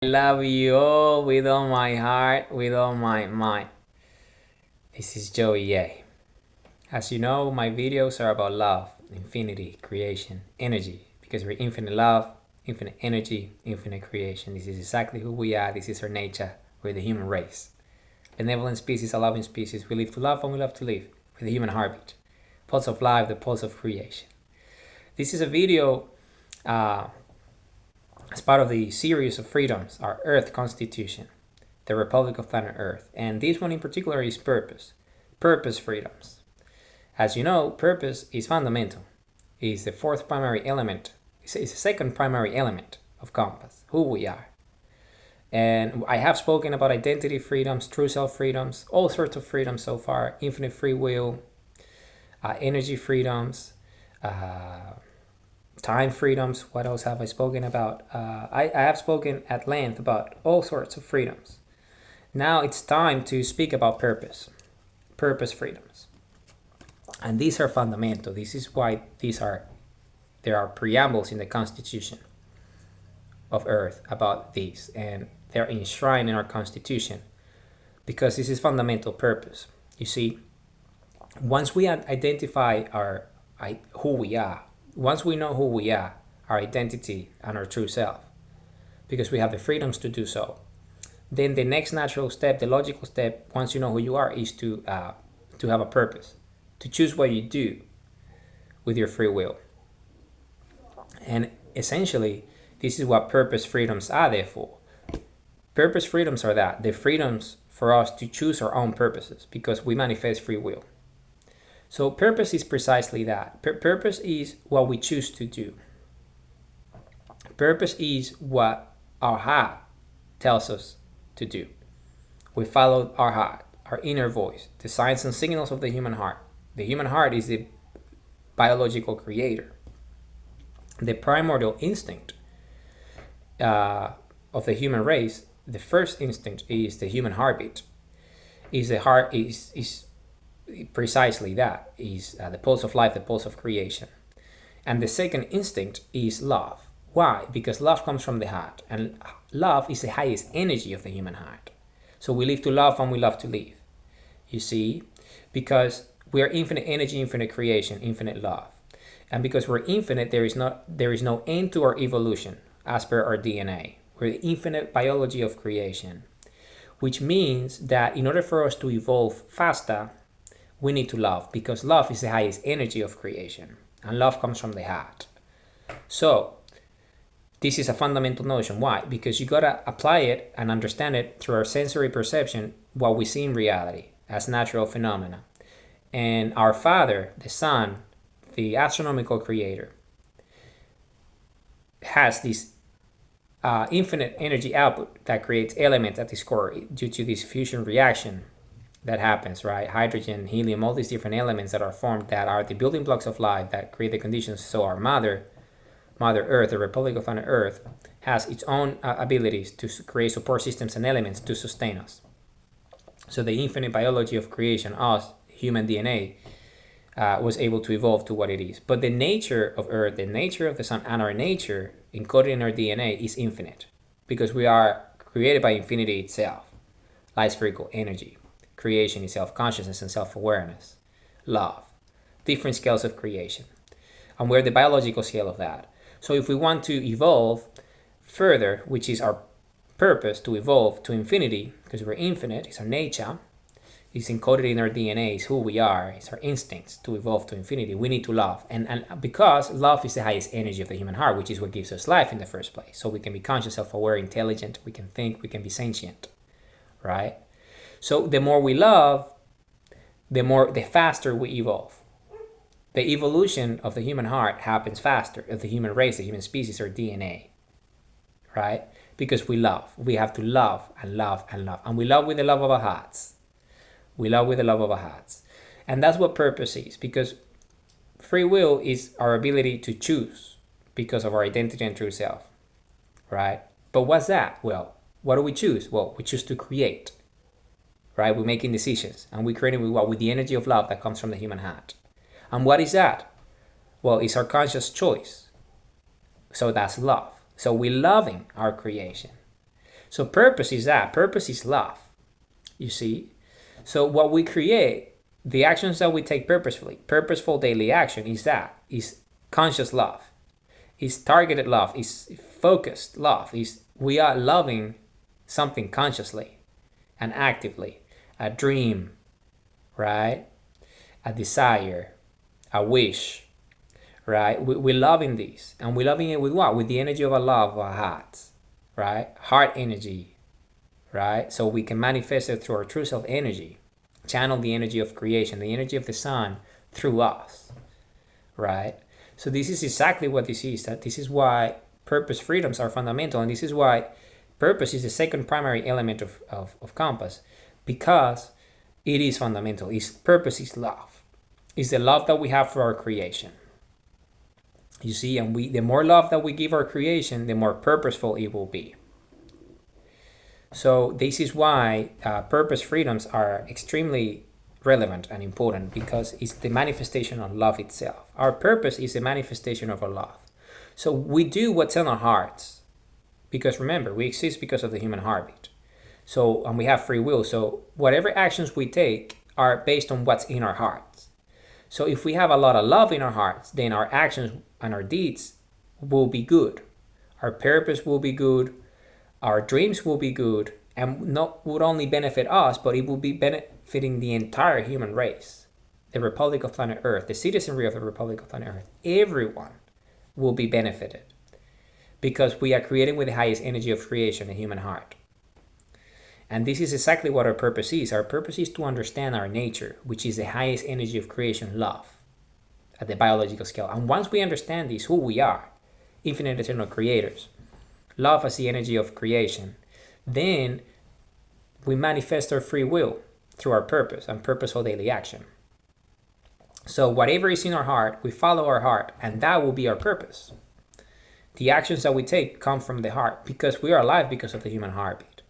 Love you all with all my heart, with all my mind. This is Joey A. As you know, my videos are about love, infinity, creation, energy, because we're infinite love, infinite energy, infinite creation. This is exactly who we are. This is our nature. We're the human race. Benevolent species, a loving species. We live to love and we love to live. We're the human heartbeat. Pulse of life, the pulse of creation. This is a video as part of the series of freedoms, our Earth Constitution, the Republic of Planet Earth. And this one in particular is purpose. Purpose freedoms. As you know, purpose is fundamental. It is the fourth primary element. It's the second primary element of compass, who we are. And I have spoken about identity freedoms, true self freedoms, all sorts of freedoms so far, infinite free will, energy freedoms, time freedoms. What else have I spoken about? I have spoken at length about all sorts of freedoms. Now it's time to speak about purpose freedoms. And these are fundamental. This is why there are preambles in the Constitution of Earth about these, and they're enshrined in our Constitution because this is fundamental purpose. You see, once we identify who we are, once we know who we are, our identity and our true self, because we have the freedoms to do so, then the next natural step, the logical step, once you know who you are, is to have a purpose, to choose what you do with your free will. And essentially, this is what purpose freedoms are there for. Purpose freedoms are the freedoms for us to choose our own purposes, because we manifest free will. So purpose is precisely that. Purpose is what we choose to do. Purpose is what our heart tells us to do. We follow our heart, our inner voice, the signs and signals of the human heart. The human heart is the biological creator. The primordial instinct of the human race, the first instinct is the human heartbeat. The heart is precisely that, is the pulse of life, the pulse of creation. And the second instinct is love. Why? Because love comes from the heart, and love is the highest energy of the human heart. So we live to love and we love to live. You see, because we are infinite energy, infinite creation, infinite love. And because we're infinite, there is no end to our evolution as per our DNA. We're the infinite biology of creation, which means that in order for us to evolve faster, we need to love, because love is the highest energy of creation, and love comes from the heart. So this is a fundamental notion. Why? Because you gotta apply it and understand it through our sensory perception, what we see in reality as natural phenomena. And our Father, the Sun, the astronomical creator, has this infinite energy output that creates elements at its core due to this fusion reaction that happens, right? Hydrogen, helium, all these different elements that are formed, that are the building blocks of life, that create the conditions. So our Mother Earth, the Republic of Planet Earth, has its own abilities to create support systems and elements to sustain us. So the infinite biology of creation, us, human DNA, was able to evolve to what it is. But the nature of Earth, the nature of the Sun, and our nature encoded in our DNA is infinite, because we are created by infinity itself, light spherical energy. Creation is self-consciousness and self-awareness, love, different scales of creation. And we're the biological scale of that. So if we want to evolve further, which is our purpose, to evolve to infinity, because we're infinite, it's our nature, it's encoded in our DNA, it's who we are, it's our instincts to evolve to infinity, we need to love. And because love is the highest energy of the human heart, which is what gives us life in the first place. So we can be conscious, self-aware, intelligent, we can think, we can be sentient, right? So the more we love, the faster we evolve. The evolution of the human heart happens faster, of the human race, the human species, or DNA, right? Because we love. We have to love and love and love. And we love with the love of our hearts. We love with the love of our hearts. And that's what purpose is, because free will is our ability to choose because of our identity and true self, right? But what's that? Well, what do we choose? Well, we choose to create. Right? We're making decisions, and we're creating with what? With the energy of love that comes from the human heart. And what is that? Well, it's our conscious choice. So that's love. So we're loving our creation. So purpose is that. Purpose is love. You see? So what we create, the actions that we take purposefully, purposeful daily action is conscious love, is targeted love, is focused love, is we are loving something consciously and actively, a dream, right? A desire, a wish, right? We're loving this, and we're loving it with what? With the energy of our love, our hearts, right? Heart energy, right? So we can manifest it through our true self energy, channel the energy of creation, the energy of the sun through us, right? So this is exactly what this is. That this is why purpose freedoms are fundamental, and this is why purpose is the second primary element of compass, because it is fundamental. Purpose is love. It's the love that we have for our creation. You see, and the more love that we give our creation, the more purposeful it will be. So this is why purpose freedoms are extremely relevant and important, because it's the manifestation of love itself. Our purpose is the manifestation of our love. So we do what's in our hearts, because remember, we exist because of the human heartbeat. So, and we have free will. So whatever actions we take are based on what's in our hearts. So if we have a lot of love in our hearts, then our actions and our deeds will be good. Our purpose will be good. Our dreams will be good, and not would only benefit us, but it will be benefiting the entire human race, the Republic of Planet Earth, the citizenry of the Republic of Planet Earth. Everyone will be benefited, because we are creating with the highest energy of creation, the human heart. And this is exactly what our purpose is. Our purpose is to understand our nature, which is the highest energy of creation, love, at the biological scale. And once we understand this, who we are, infinite eternal creators, love as the energy of creation, then we manifest our free will through our purpose and purposeful daily action. So whatever is in our heart, we follow our heart, and that will be our purpose. The actions that we take come from the heart, because we are alive because of the human heartbeat.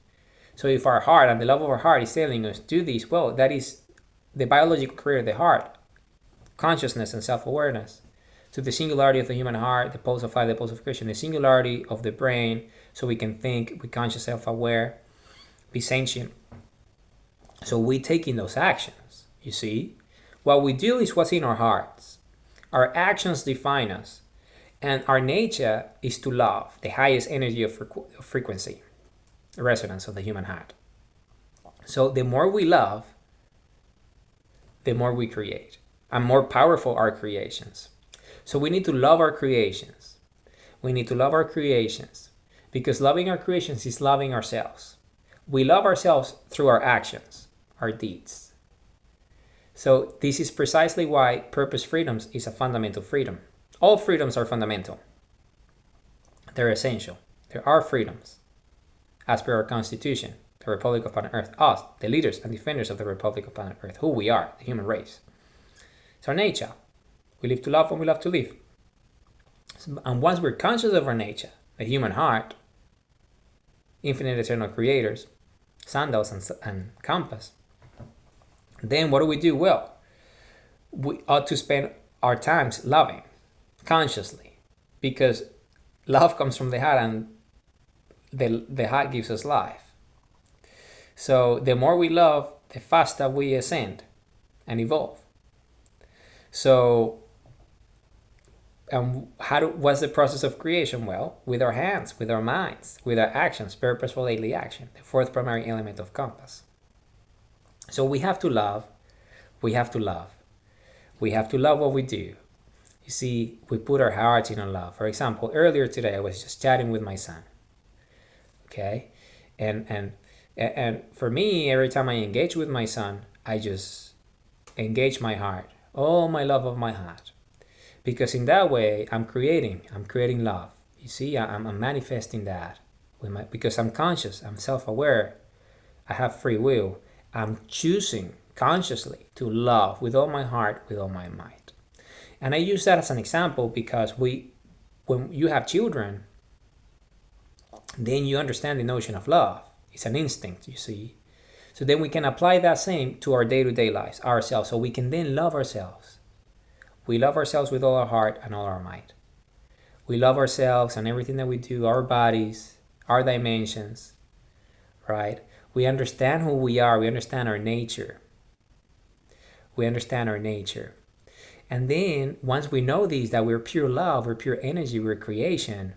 So if our heart and the love of our heart is telling us do this, well, that is the biological creator of the heart, consciousness and self-awareness, to the singularity of the human heart, the pulse of life, the pulse of creation, the singularity of the brain, so we can think, be conscious, self-aware, be sentient. So we take in those actions, you see. What we do is what's in our hearts. Our actions define us, and our nature is to love, the highest energy of frequency, resonance of the human heart. So the more we love, the more we create, and more powerful our creations. So we need to love our creations. We need to love our creations, because loving our creations is loving ourselves. We love ourselves through our actions, our deeds. So this is precisely why purpose freedoms is a fundamental freedom. All freedoms are fundamental. They're essential. There are freedoms. As per our Constitution, the Republic of Planet Earth, us, the leaders and defenders of the Republic of Planet Earth, who we are, the human race. It's our nature. We live to love and we love to live. And once we're conscious of our nature, the human heart, infinite eternal creators, sundials and compass, then what do? Well, we ought to spend our times loving consciously, because love comes from the heart, and the heart gives us life. So the more we love, the faster we ascend and evolve. So what's the process of creation? Well, with our hands, with our minds, with our actions, purposeful daily action, the fourth primary element of compass. So we have to love, we have to love. We have to love what we do. You see, we put our hearts in our love. For example, earlier today, I was just chatting with my son. Okay? And for me, every time I engage with my son, I just engage my heart, all my love of my heart. Because in that way, I'm creating love. You see, I'm manifesting that because I'm conscious, I'm self-aware, I have free will. I'm choosing consciously to love with all my heart, with all my might. And I use that as an example because when you have children, then you understand the notion of love. It's an instinct, you see. So then we can apply that same to our day-to-day lives, ourselves, so we can then love ourselves. We love ourselves with all our heart and all our might. We love ourselves and everything that we do, our bodies, our dimensions, right? We understand who we are. We understand our nature. We understand our nature. And then once we know these, that we're pure love, we're pure energy, we're creation,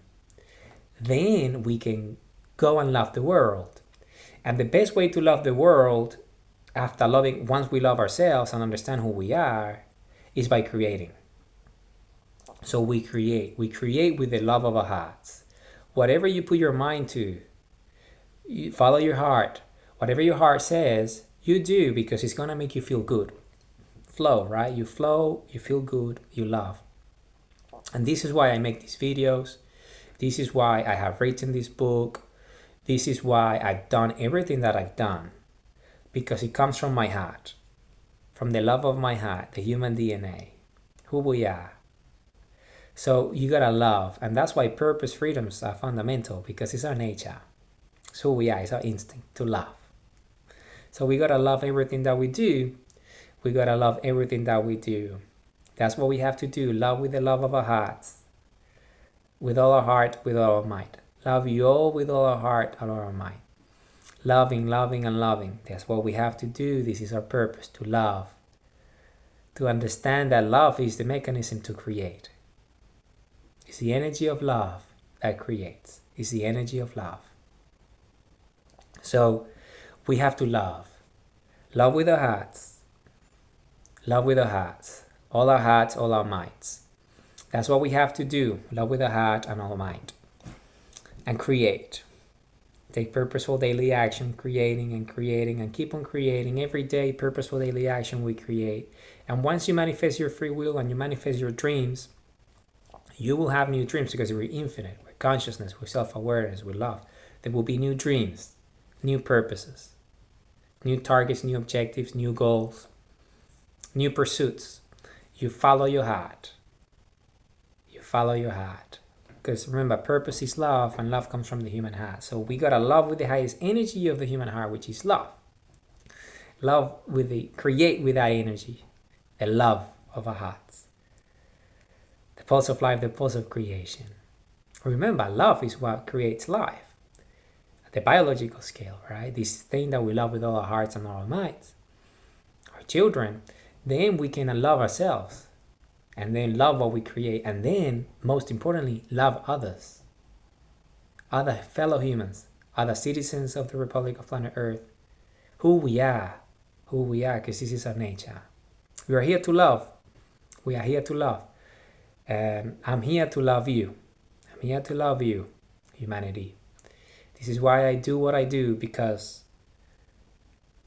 then we can go and love the world. And the best way to love the world, after loving, once we love ourselves and understand who we are, is by creating. So we create with the love of our hearts. Whatever you put your mind to, you follow your heart. Whatever your heart says, you do, because it's gonna make you feel good. Flow, right? You flow, you feel good, you love. And this is why I make these videos. This is why I have written this book. This is why I've done everything that I've done, because it comes from my heart, from the love of my heart, the human DNA, who we are. So you gotta love, and that's why purpose freedoms are fundamental, because it's our nature. It's who we are, it's our instinct to love. So we gotta love everything that we do. We gotta love everything that we do. That's what we have to do. Love with the love of our hearts, with all our heart, with all our might. Love you all with all our heart and all our might. Loving, loving, and loving. That's what we have to do. This is our purpose, to love. To understand that love is the mechanism to create. It's the energy of love that creates. It's the energy of love. So we have to love. Love with our hearts. Love with our hearts. All our hearts, all our minds. That's what we have to do. Love with our heart and our mind. And create. Take purposeful daily action, creating and keep on creating. Every day, purposeful daily action, we create. And once you manifest your free will and you manifest your dreams, you will have new dreams, because we're infinite. We're consciousness, we're self-awareness, we're love. There will be new dreams, new purposes, new targets, new objectives, new goals, new pursuits. You follow your heart. You follow your heart. Because remember, purpose is love, and love comes from the human heart. So we gotta love with the highest energy of the human heart, which is love. Love with create with that energy, the love of our hearts. The pulse of life, the pulse of creation. Remember, love is what creates life. At the biological scale, right? This thing that we love with all our hearts and all our minds. Our children, then we can love ourselves. And then love what we create. And then, most importantly, love others. Other fellow humans. Other citizens of the Republic of Planet Earth. Who we are. Who we are, because this is our nature. We are here to love. We are here to love. And I'm here to love you. I'm here to love you, humanity. This is why I do what I do, because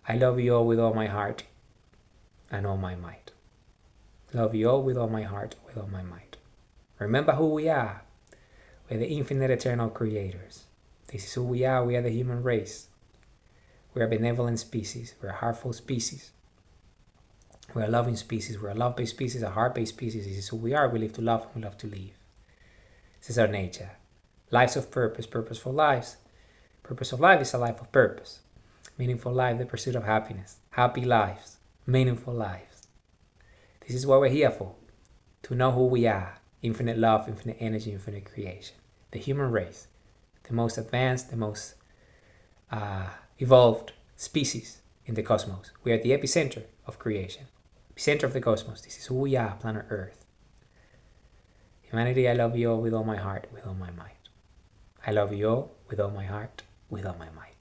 I love you all with all my heart and all my might. Love you all with all my heart, with all my might. Remember who we are. We're the infinite eternal creators. This is who we are. We are the human race. We are a benevolent species. We're a heartful species. We're a loving species. We're a love-based species, a heart-based species. This is who we are. We live to love, and we love to live. This is our nature. Lives of purpose, purposeful lives. Purpose of life is a life of purpose. Meaningful life, the pursuit of happiness. Happy lives, meaningful lives. This is what we're here for. To know who we are. Infinite love, infinite energy, infinite creation. The human race. The most advanced, the most evolved species in the cosmos. We are the epicenter of creation. Epicenter of the cosmos. This is who we are, planet Earth. Humanity, I love you all with all my heart, with all my might. I love you all with all my heart, with all my might.